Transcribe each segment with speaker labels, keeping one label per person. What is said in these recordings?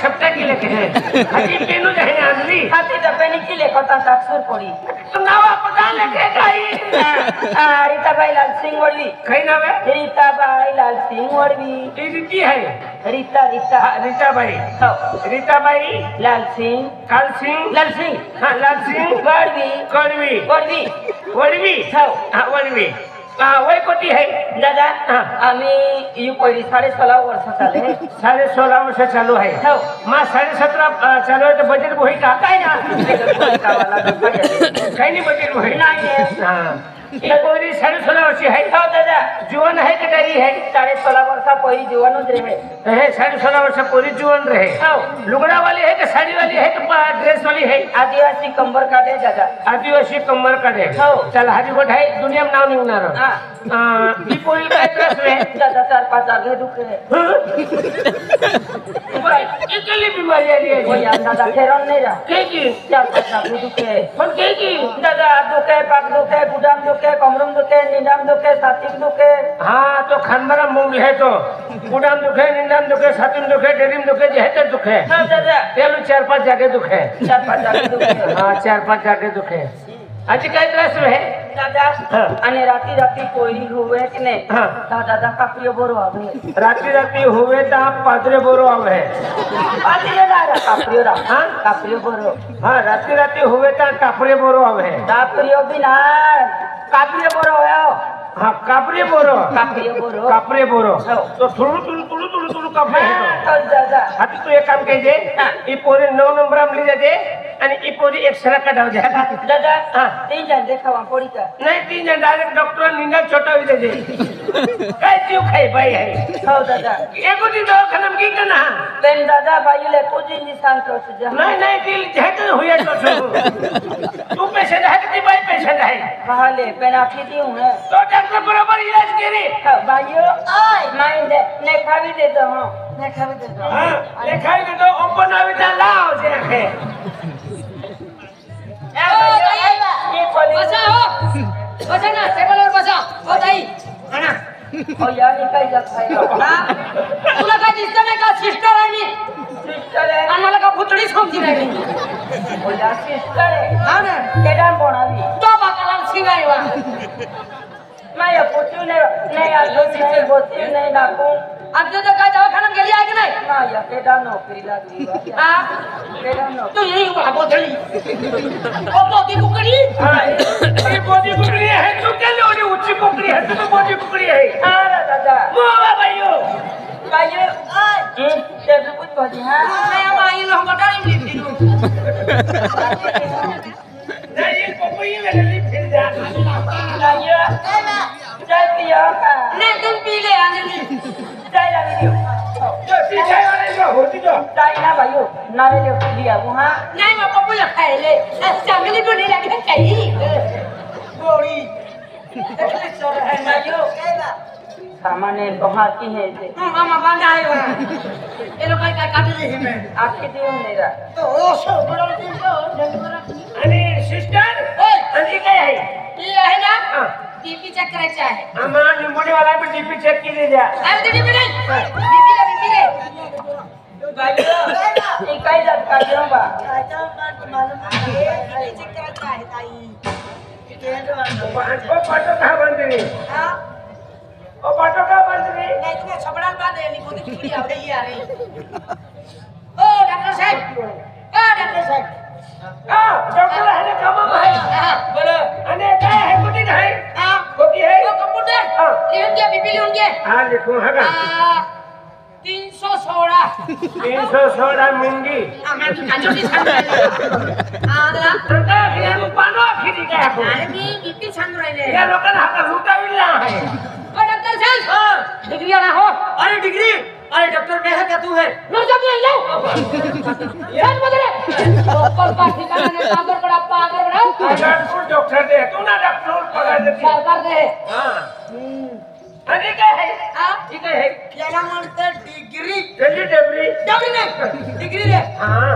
Speaker 1: शब्द केले हाती पेनू जाय आणली
Speaker 2: हाती डब्याने केले कथा टाकसूर पडी
Speaker 1: नावा पता लेके काही
Speaker 2: रीताबाई लाल सिंह वडवी
Speaker 1: काही नाव आहे
Speaker 2: रीताबाई लाल सिंह वडवी
Speaker 1: ती रीती आहे
Speaker 2: रीता रीता
Speaker 1: रीताबाई
Speaker 2: हो
Speaker 1: रीताबाई
Speaker 2: लाल सिंह
Speaker 1: काल सिंह
Speaker 2: लाल सिंह
Speaker 1: हा लाल सिंह
Speaker 2: वडवी
Speaker 1: कड़वी
Speaker 2: वडवी
Speaker 1: वडवी
Speaker 2: हो
Speaker 1: हा वडवी वय कोटी आहे
Speaker 2: दादा आम्ही यू पहिली 16.5 वर्ष झाले
Speaker 1: 16.5 वर्ष चालू आहे
Speaker 2: हो
Speaker 1: मा 17.5 चालू आहे तर बजेट होई का
Speaker 2: काय ना
Speaker 1: काही नाही बजेट होई
Speaker 2: नाही
Speaker 1: हा एक पोरी 16.5 वर्षी आहे
Speaker 2: हो दादा
Speaker 1: जीवन आहे की काही आहे
Speaker 2: 16.5 वर्षा पहिली जीवनच रहे
Speaker 1: हे 16.5 वर्ष पोरी जीवन रहे
Speaker 2: हो
Speaker 1: लुगड़ा वाली है कि साड़ी वाली है कि ड्रेस वाली है
Speaker 2: आदिवासी कंबर काढे दादा
Speaker 1: आदिवासी कमर काढे
Speaker 2: हो
Speaker 1: चल हाजी गोठ आहे दुनिया में नाव निघणार ही पोरी काय त्रास आहे
Speaker 2: दादा 4-5 जागे दुखे
Speaker 1: इकली बीमारी आली आहे
Speaker 2: कोई दादा ठेरन नाही रहा
Speaker 1: के की
Speaker 2: 4-5 जागे दुखे
Speaker 1: पण के की
Speaker 2: दादा दुखे पाक दुखे गुदाम दुखे कमरम दुखे निंदाम दुखे सातिम दुखे
Speaker 1: हाँ तो खानबारा मूंग है तो गुदाम दुखे निंदाम दुखे सातिम दुखे डेरीम दुखे जे है तो दुखे
Speaker 2: हाँ दादा
Speaker 1: तेलू 4-5 जागे दुखे
Speaker 2: 4-5 जागे दुखे
Speaker 1: हाँ 4-5 जागे दुखे आजी काय त्रास है
Speaker 2: दादा आणि राती राती पोरी होवे की नाही
Speaker 1: हाँ
Speaker 2: दादा कापरियो बोरो आवे
Speaker 1: राती राती होवे ता पादरे बोरो आवे
Speaker 2: पादरे दादा कापरियो रा हाँ कापरियो बोरो
Speaker 1: हाँ राती राती होवे ता कापरे बोरो आवे
Speaker 2: कापरियो बिना कापरियो बोरो है
Speaker 1: हाँ कापरे बोरो कापरे बोरो तो थोडू कापरे
Speaker 2: तो दादा
Speaker 1: आता तू एक काम कीजिए ई पोरी 9 नंबर में ले जाते आणि ई पोरी एक्सरे कटाव जा
Speaker 2: दादा हां 3 जण देखावा पडी का
Speaker 1: नहीं 3 जण डायरेक्ट डॉक्टर निंदा छोटा हो जाते काय जीव खाई बाई है
Speaker 2: हो दादा
Speaker 1: एको दिन दवाखाना में की करना
Speaker 2: पेन दादा बाईले कुछ निशान तो जा
Speaker 1: नहीं दिल झट हुया तो तू पेशेंट है कि बाई पेशेंट है
Speaker 2: कहले पेन आखी दी हूं
Speaker 1: तो डॉक्टर बराबर इलाज करे
Speaker 2: भाइयों आय माइंड ने खावी दे दो हां ने खावी दे दो
Speaker 1: हां ले खाई दे दो ओपन आवे ता लाओ जे है
Speaker 2: ये कोली
Speaker 3: बसा हो बसा ना टेबल वर बसा हो ताई
Speaker 2: हां ओ यार निकाय जात आहे
Speaker 3: तुला काय दिसतं नाही का सिस्टर आहे मी
Speaker 2: सिस्टर आहे
Speaker 3: आम्हाला का भुतडी समजी राहिली
Speaker 2: ओ यार सिस्टर आहे
Speaker 3: हा ना
Speaker 2: केडान बोणावी
Speaker 3: तो बाकाला शिवायवा
Speaker 2: मैं ये पूछू नहीं आजो नहीं बोती नहीं नाकू
Speaker 3: आता तर काय दवाखान्यात गेली आहे की नाही
Speaker 2: ना या केडा नोकरी लागली
Speaker 3: हा
Speaker 2: केडा नो
Speaker 3: तू येई भुतडी ओ बोती कुकडी
Speaker 1: ये बॉडी कुकड़ी है तू क्या लोड़ी ऊंची कुकड़ी है तू बॉडी कुकड़ी है
Speaker 2: अरे दादा
Speaker 1: मोवा भाइयों
Speaker 2: भाइयों आय ते कुछ बोली हां
Speaker 3: मैं माई लो बटाई लिखी दू
Speaker 1: नहीं पपई में गली फिर जा
Speaker 2: भाइयों चाय पियो का
Speaker 3: नहीं तुम पी ले आने
Speaker 2: चाय ला वीडियो
Speaker 1: जो पीछे वाले जो होती जो
Speaker 2: चाय ना भाइयों नारे ले लिया वो हां
Speaker 3: नहीं मैं पप्पू या खाए ले चांगली को नहीं लगे कहीं
Speaker 2: गोड़ी सर है भाइयों सामान्य लोहा की है इसे
Speaker 3: मामा बांधा है वो ये लोग काय काटे रहे हैं मैं
Speaker 2: आखी दियो मेरा
Speaker 3: तो ओ सो बड़ा दिन तो
Speaker 1: आणि सिस्टर आणि काय आहे
Speaker 3: ये है ना बीपी चेक करायचा आहे
Speaker 1: आम्हाला निमोनी वाला पे डीपी चेक की द्या
Speaker 3: अरे बीपी नहीं बीपी रे
Speaker 2: भाइयों ये काय जात का क्यों बा
Speaker 3: चेक करायचा आहे ताई
Speaker 1: ओ पाटो का बंदरी
Speaker 3: हां
Speaker 1: ओ पाटो का बंदरी
Speaker 3: नहीं तुम्हें छबड़ा का दे नहीं कोई छुरी आ रही आ रही ओ डॉक्टर साहब
Speaker 1: हां डॉक्टर है ना काम है
Speaker 3: हां
Speaker 1: बोलो आणि काय है कुठे आहे
Speaker 3: हां
Speaker 1: कोटी है
Speaker 3: वो कंप्यूटर
Speaker 1: हां
Speaker 3: लिहून घे बीपी लिहून घे
Speaker 1: हां लिखू हगा 316 मिंगी
Speaker 3: आम्हाला काजूची छान आदला
Speaker 1: अंका फिर पानो खिदी काय आपण
Speaker 3: अरे मी बीपी छान राहिले
Speaker 1: या लोकांना हात लुटाविला आहे
Speaker 3: ओ डॉक्टर साहब डिग्री आना हो
Speaker 1: अरे डिग्री अरे डॉक्टर मैं है क्या तू है
Speaker 3: नो जब नहीं लो यार बदले डॉक्टर का ठिकाना ने पागल बड़ा
Speaker 1: डॉक्टर दे तू ना डॉक्टर पगार देती
Speaker 3: सरकार दे
Speaker 1: हां आणि काय आहे
Speaker 3: हां
Speaker 1: ठीक आहे
Speaker 3: याला म्हणतात डिग्री
Speaker 1: जल्दी डेबरी
Speaker 3: डिग्री नाही डिग्री रे
Speaker 1: हां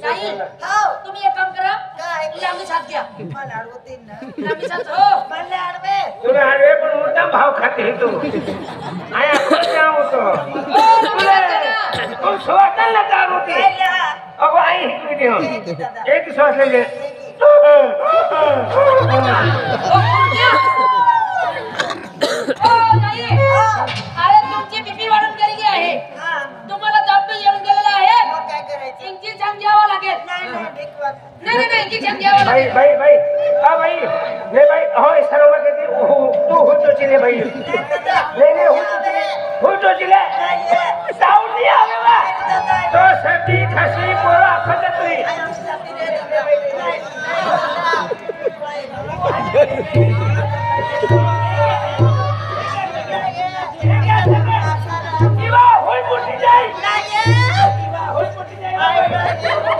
Speaker 3: साई हो तुम्ही एक काम करा काय लांबी साथ घ्या मला अडवते ना लांबी साथ हो मला अडवे
Speaker 1: तुला अडवे पण मोठा भाव खाते तू आया कोण जाऊ तो तू श्वासाला ना दारू होती अगो आई इकडे दे हो. एक श्वास ले
Speaker 3: अरे तुमची बीपी वाढून गेली आहे तुम्हाला डॉक्टर येऊन गेलेला आहे इंजेक्शन घ्यावं लागेल नाही इंजेक्शन घ्यावं
Speaker 1: भाई
Speaker 3: लागेल
Speaker 1: भाई भाई हाँ भाई नहीं भाई हो इस तरह में कहती तू हो तो चिले भाई नहीं हो तो चिले साउंड नहीं आवेगा तो सर्दी खांसी पूरा खतरी इवा होई मोटी जाई इवा होई मोटी जाई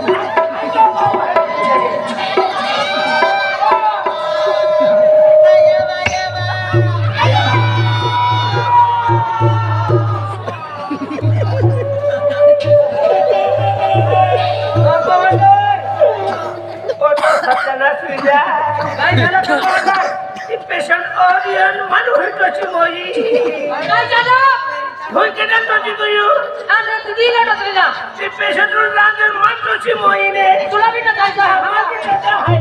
Speaker 1: पेशंट ऑडियन मानू हिटोची मोई
Speaker 3: काय झालं
Speaker 1: होय केडन तोची तुयू
Speaker 3: अरे तुझी लढत ना
Speaker 1: ते पेशंट रू रांगन मानतोची मोई ने
Speaker 3: तुला बी टाकायचं
Speaker 1: हाय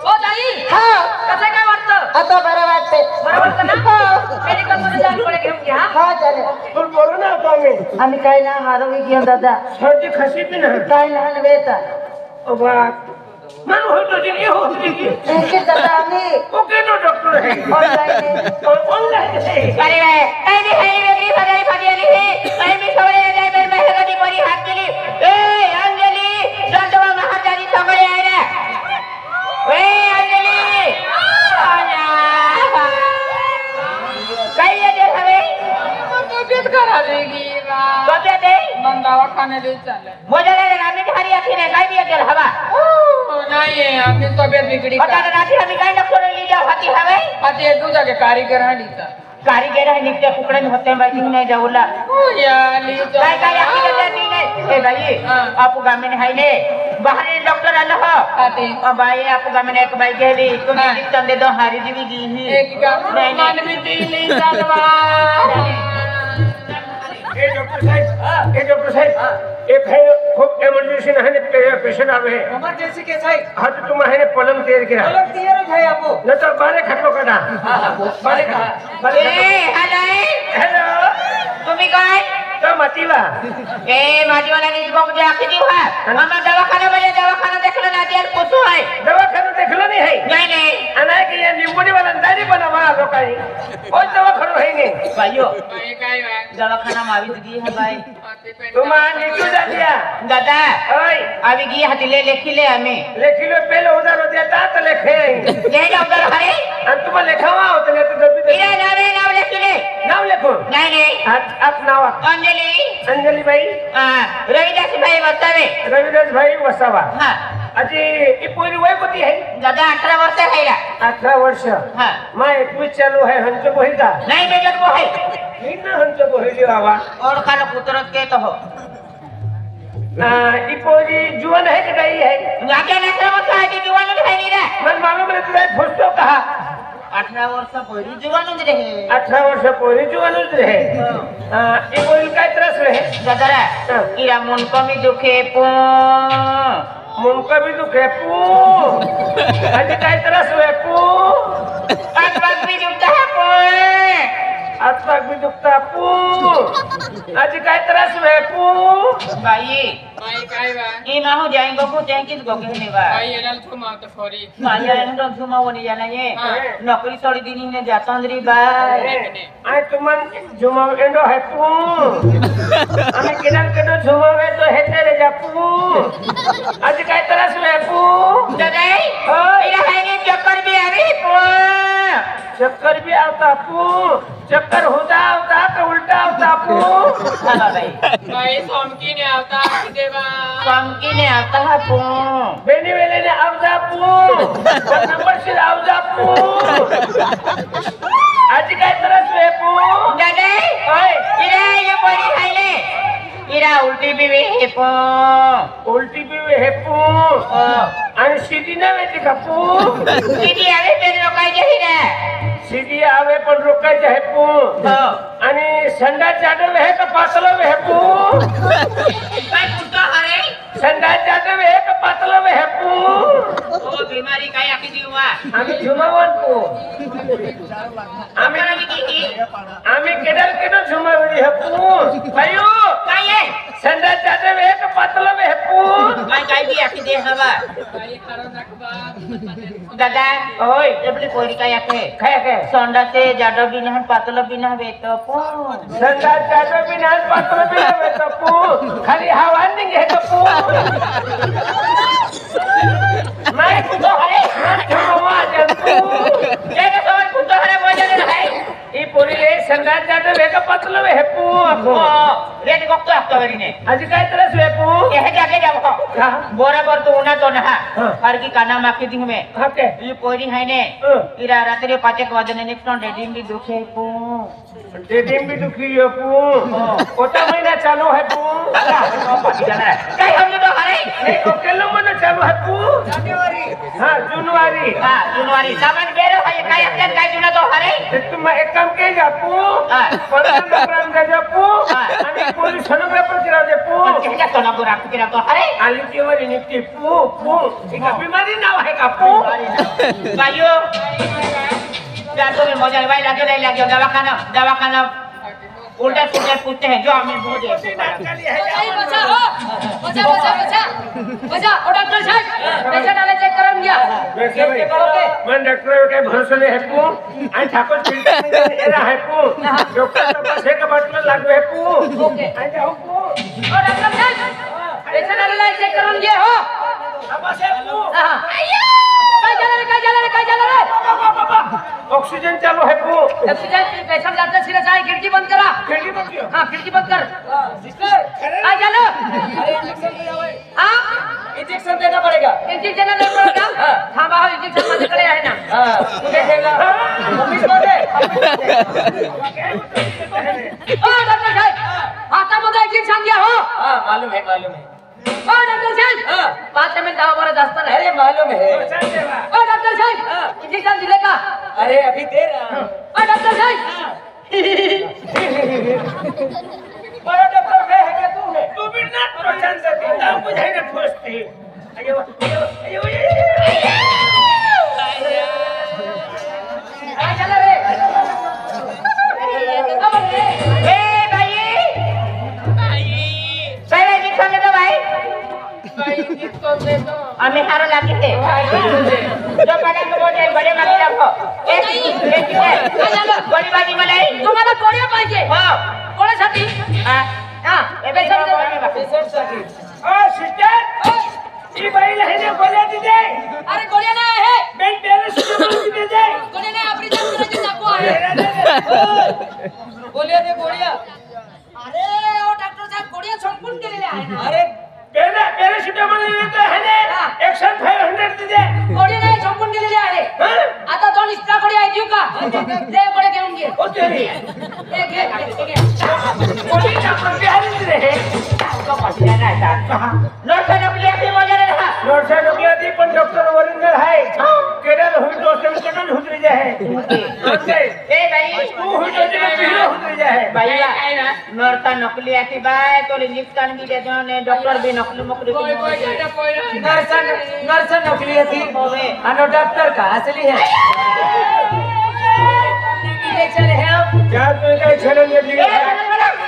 Speaker 3: ओ ताई कसं काय वाटतं
Speaker 2: आता बरं वाटते
Speaker 3: बरं वाटतं ना मेडिकल मध्ये जाऊन गोळ्या घेऊन घ्या
Speaker 2: हा चालेल
Speaker 1: तुम बोलो ना तो आम्ही
Speaker 2: आम्ही काय ना आरोग्य घेऊन दादा
Speaker 1: सर्दी खांसी भी ना
Speaker 2: काय लहान वेता
Speaker 1: ओ बात मानू हिटोची ये होती
Speaker 2: इनके दादा आम्ही
Speaker 1: ओके नो डॉक्टर है
Speaker 2: ऑनलाईन
Speaker 1: ऑनलाइन है
Speaker 3: अरे काय नाही काही वेगळी बघायला पाहिजे आली ही काही मी सगळे जाय मेर मेहरबानी बरी हात केली ए अंजली दंडवा महाराजांनी सगळे आहे रे ए अंजली काय येते हवे
Speaker 4: तब्येत खराब है की
Speaker 3: कसे ते
Speaker 4: मन दवाखाने ले चले
Speaker 3: मोजले रामी धारी आखी ने काय येते हवा
Speaker 4: नहीं है आपकी तबियत बिगड़ी
Speaker 3: आता रात्री आम्ही काय डॉक्टर ली जाऊ हाती हवे
Speaker 4: आते एक दूसरे के कारीगर हैं लीता
Speaker 3: कारीगर आहे नित्य कुकडे होते बाई नाही जाऊला
Speaker 4: ओ यार ली
Speaker 3: काय काय आखी देते नाही ए बाई आपू गामीन हायले बाहर डॉक्टर आलो हो
Speaker 4: आते
Speaker 3: बाई आपू गामीन एक बाई गेली तुम्ही
Speaker 4: हाँ।
Speaker 3: इंजेक्शन दे दो हारी जीवी गी ही
Speaker 4: एक का
Speaker 3: नहीं, नहीं।
Speaker 4: मन में दिली तलवा
Speaker 1: ए डॉक्टर साहेब एक है खूप इमर्जन्सी आहे पेशंट आवे
Speaker 4: इमरजेंसी के सही
Speaker 1: हा तर तुम आहे पलंग तयार केला
Speaker 4: अलग तैयार है आपको
Speaker 1: न तर बारे खटलो काढा बारे का
Speaker 3: ए हॅलो
Speaker 1: हॅलो
Speaker 3: तुम्ही काय
Speaker 1: तो मातीवा
Speaker 3: ए माझीवाला नीट बघ जे आखी जीव हा आम्हा दवाखाना देखलो ना त्यार पोसू आहे
Speaker 1: दवाखाना देखलो नाही है
Speaker 3: नाही
Speaker 1: अनाय की या निंबुनी वाला दारी बनवा लोकांनी ओ दवाखाना है नाही
Speaker 3: बाईयो
Speaker 4: ये काय है
Speaker 3: दवाखाना मावीत गी है बाई
Speaker 1: तुम नीटू जा दिया
Speaker 3: दादा
Speaker 1: ओय
Speaker 3: आवी गी हातीले लेखिले आम्ही
Speaker 1: लेखिलो पहले उधार होते तात लेखे
Speaker 3: जय डॉक्टर हरे
Speaker 1: आणि तुम्हाला लेखावा होते नाही तर दबी
Speaker 3: इरा नाव लेखिले
Speaker 1: नाव लेखो
Speaker 3: नाही
Speaker 1: आप नाव
Speaker 3: अंजली
Speaker 1: अंजली बाई
Speaker 3: रविदास भाई वसावे
Speaker 1: रविदास भाई वसावा
Speaker 3: हा
Speaker 1: अजी ही पोरी वय किती आहे
Speaker 3: दादा 18 वर्ष आहे
Speaker 1: 18 वर्ष
Speaker 3: हा
Speaker 1: मा 21 चालू आहे हंच बोहिता
Speaker 3: नाही बेजत को है
Speaker 1: ही ना हंच बोहिली बाबा
Speaker 3: और खाना पुत्रत के तो हो
Speaker 1: ही पोरी जुवन आहे की नाही आहे
Speaker 3: गाड्या 18 वर्ष आहे जीवन आहे नी रे
Speaker 1: मन मामा मला तुला फसतो कहा
Speaker 3: 18 वर्ष पहिली जीवन रे
Speaker 1: 18 वर्ष पोरी जुवनच रहे ही पोरी काय त्रास रहे
Speaker 3: दादा इरा मन कमी दुखे पो
Speaker 1: मुंका भी दुखे पू अजी काय त्रास रहे पू
Speaker 3: आत्मा भी दुखता है पो
Speaker 1: आत्मा भी दुखता पू अजी काय त्रास रहे पू
Speaker 3: भाई
Speaker 4: भाई काय बा
Speaker 3: ये ना हो जाएंगे को टैंकिस को कहने बा
Speaker 4: भाई ये नल तुम आते फोरी
Speaker 3: भाई यार हम तो सुमा वनी जाना ये नौकरी छोड़ी दीनी ने जाता अंदरी बा
Speaker 1: आय तुमन झुमा एंडो है पू आम्ही किरण केडो झुमावे तो हेते रे जा पू अजी काय त्रास रहे पू
Speaker 3: दादा
Speaker 1: ओय
Speaker 3: इरा है नी चक्कर भी आ रही पो
Speaker 1: चक्कर भी आता पू चक्कर होता का उल्टा होता पू
Speaker 3: हां भाई
Speaker 4: भाई सोमकी ने आता देवा
Speaker 3: समकी ने आता है पो
Speaker 1: बेनी वेले ने आवजा पू नंबर से आवजा पू आज काय त्रास रे पू
Speaker 3: दादा
Speaker 1: ओय
Speaker 3: इरा ये बड़ी खाइले इरा उल्टी भी है पो
Speaker 1: उल्टी भी हे पू आणि शिदी ना वेती का पू
Speaker 3: दीदी आवे तेरे लोकाई जही रे
Speaker 1: सीधी आवे पण रोकायचे आहे पू आणि संडास जाडव आहे का पातळव आहे पू
Speaker 3: काय कुठं अरे
Speaker 1: संडास जाडव आहे का पातळव आहे पू
Speaker 3: ओ बीमारी काय आखी दिवा
Speaker 1: आम्ही झुमावन पू
Speaker 3: आम्हाला किती
Speaker 1: आम्ही केडल झुमावली है पू भाइयो
Speaker 3: काय आहे
Speaker 1: संडास जाडव आहे का पातळव आहे पू
Speaker 3: काय बी आखी दे हवा
Speaker 4: काही खरं नका
Speaker 3: दादा
Speaker 1: ओय
Speaker 3: एवढी पोरी काय आखे
Speaker 1: काय काय
Speaker 3: संडाचे जाडव बी नाही पातळ बी नाही वेत
Speaker 1: संडास जाडव बी नाही पातळ बी नाही तो पू खाली हवा निघे तो पू नाही कुठं आहे झुमावा जंतू
Speaker 3: जय का सवाल कुठं हरे बोलले नाही
Speaker 1: ई पोरीले संडास जाडव आहे का पातळ आहे पू
Speaker 3: ओ रेट बघतो हप्तावरीने
Speaker 1: आज काय त्रस आहे पू
Speaker 3: हे जागे जाओ
Speaker 1: हा
Speaker 3: बरोबर तो उन्हा तो नहा
Speaker 1: हाँ।
Speaker 3: हर की काना माके दिन में
Speaker 1: हा के
Speaker 3: ये पोरी है ने इरा रात्री 5 वाजने नेक्स्ट ऑन डेटिंग भी दुखे पू
Speaker 1: डेटिंग भी दुखी है पू कोटा महीना चालू है पू
Speaker 3: काय हमने तो हरे
Speaker 1: नहीं ओकेलो महीना चालू है पू हाँ जनवरी
Speaker 3: हां जनवरी सामान बेरो है काय आपल्याला काय जुना तो हरे
Speaker 1: तुम एक काम के जा पू
Speaker 3: हाँ।
Speaker 1: 15 नंबर जा पू
Speaker 3: हाँ।
Speaker 1: आणि पोलीस सोनोग्राफर करा दे पू
Speaker 3: पण किती तो ना बुरा किरा तो हरे
Speaker 1: आली केवरी निघते पू पू एक बीमारी नाव है का पू
Speaker 3: बायो जातो में मजा भाई लगे दवाखाना उल्टा सीधा पूछते हैं जो हमें बोल
Speaker 2: बचा और डॉक्टर साहब पेशेंट आले चेक करून घ्या चेक करोगे
Speaker 1: मन डॉक्टर के भरोसे ले है पू आई ठाकुर फिल्टर एरा है पू डॉक्टर तो बस एक बाटला लागू है पू
Speaker 2: ओके
Speaker 1: आई जाओ पू
Speaker 2: और डॉक्टर साहब पेशेंट आले चेक करून घ्या हो
Speaker 1: बस है पू
Speaker 2: हां काय झालं रे
Speaker 1: ऑक्सीजन चालू है पू
Speaker 2: ऑक्सीजन पेशेंट जाते सिरियस आहे खिडकी बंद करा
Speaker 1: खिड़की बंद किया
Speaker 2: हां खिडकी बंद कर
Speaker 1: सिस्टर
Speaker 2: काय झालं
Speaker 1: अरे इंजेक्शन दिया भाई
Speaker 2: हां
Speaker 1: इंजेक्शन देना पड़ेगा
Speaker 2: इंजेक्शन देना पड़ेगा थांबा हो इंजेक्शन माझ्याकडे आहे ना
Speaker 1: हां तुझे देगा ऑफिस में दे
Speaker 2: ओ डॉक्टर साहब हातामध्ये इंजेक्शन घ्या हो
Speaker 1: हां मालूम है
Speaker 2: ओ डॉक्टर साहब 5 मिनिट दहा बरं जास्त नाही
Speaker 1: अरे मालूम है
Speaker 2: ओ डॉक्टर साहब इंजेक्शन दिले का
Speaker 1: अरे अभी दे रहा हूं
Speaker 2: ओ डॉक्टर साहब
Speaker 1: बड़ा डॉक्टर है क्या तू है तू भी ना प्रोत्साहन से देता मुझे ना ठोसती अयो अयो
Speaker 2: काय झालं रे
Speaker 3: ए भाई पहले इंजेक्शन दे दो भाई हमें हारो लागी थे जो बड़ा को बोले बड़े मागे रखो एक गोली बाजी मलाई
Speaker 2: तुम्हाला गोळ्या पाहिजे
Speaker 3: हो
Speaker 2: कोणासाठी
Speaker 3: हां
Speaker 2: हां
Speaker 1: पेशंटसाठी ओ सिस्टर ई बाई लहने बोले दे
Speaker 2: अरे गोळ्या नाही आहे
Speaker 1: बेन पेरेसिटामोल दे दे
Speaker 2: गोळ्या नाही ऑपरेशन करायची चाकू आहे गोळ्या दे गोळ्या अरे ओ डॉक्टर साहेब गोळ्या झोपून गेलेले आहे
Speaker 1: अरे पहले पेरेसिटामोल देते है ने 100 दे दे
Speaker 2: गोळ्या नाही झोपून गेलेले आहे
Speaker 1: हां
Speaker 2: आता 2 एक्स्ट्रा गोळ्या आहेत देऊ का ते गोळ्या घेऊन घे
Speaker 1: ओ तेरी
Speaker 2: ते घे
Speaker 1: गोली का प्रत्याहार दे
Speaker 3: तो पटिया ना था नर्स ने बोले ऐसे बोले रहा
Speaker 1: नर्स डॉक्टर दी पण डॉक्टर वरिंदर है केडल हुई दोस्तन कटन हुई जाए
Speaker 3: ए भाई
Speaker 1: तू हुई तो जे पीलो हुई जाए
Speaker 3: भैया नर्स नकली आती बाय तो इंजेक्शन भी दे दो ने डॉक्टर भी नकली मुकली
Speaker 1: नर्स नकली थी
Speaker 3: होवे
Speaker 1: अनो डॉक्टर का असली है क्या तू का छलन ये ली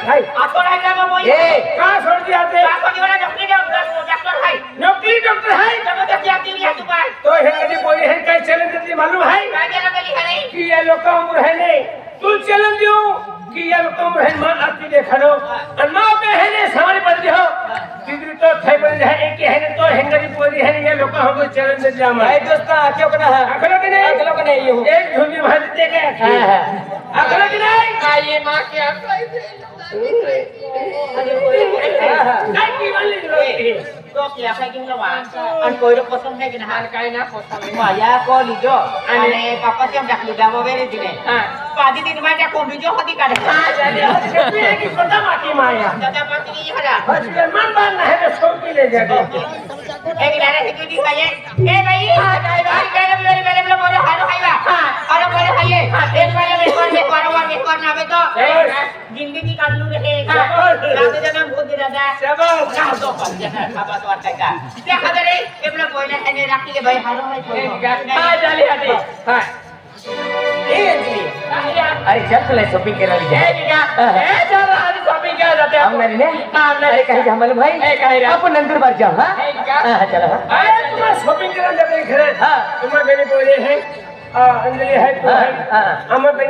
Speaker 1: भाई
Speaker 3: आपको राजा में बोल
Speaker 1: ए कहां छोड़ दिया थे
Speaker 3: आपको निवारा नकली डॉक्टर है
Speaker 1: नकली डॉक्टर है
Speaker 3: जब तक आती नहीं है तू बाय
Speaker 1: तो हेडी बोली है काय चलन देती मालूम है
Speaker 3: राजा नकली है नहीं
Speaker 1: कि ये लोग उम्र है नहीं तू चलन दियो कि ये लोग उम्र है मां आती देखनो और मां पे है ने सामने पड़ दियो तीसरी तो थे बन है एक है ने तो हेंगरी बोली है ये लोग हमको चलन दे जा भाई दोस्त आंखों का है आंखों के नहीं ये एक झुंडी भाज दे के आंखों के नहीं
Speaker 4: आई मां के आंखें
Speaker 1: काय की वाली रोटी
Speaker 3: तो क्या है कि लवा अन कोई रो पसंद है कि ना
Speaker 4: काय ना पोता
Speaker 3: माया को लिजो अने पापा से हम डाक लिदा वो वेरे दिने हां पादी दिन में जा को लिजो हदी काढे
Speaker 1: हां जाने ये की पता माटी माया
Speaker 3: दादा पाती नहीं हरा
Speaker 1: बस मन बान है तो छोड़ के ले जाके
Speaker 3: एक लारे हिंदू दी खाइए ए भाई मेरे बोले हारो खाइबा हारो बोले खाइए एक बार ना बे तो जिंदगी काट लू रे रात जगह भूत दे दादा
Speaker 1: शाबाश
Speaker 3: ना तो खाबा तो आता का क्या खबर है एबला बोले है राखी के भाई हारो है
Speaker 1: हां जाली हटी हां ए अंजलि अरे चल चले शॉपिंग करने जाए ए चल आज शॉपिंग कर जाते हैं हम नहीं ने अरे कहीं जमल भाई अपन नंदुर बार जाओ हां चलो अरे तुम शॉपिंग करने जाते हैं घर हां तुम मेरे बोले हैं अंजलि है तू है हम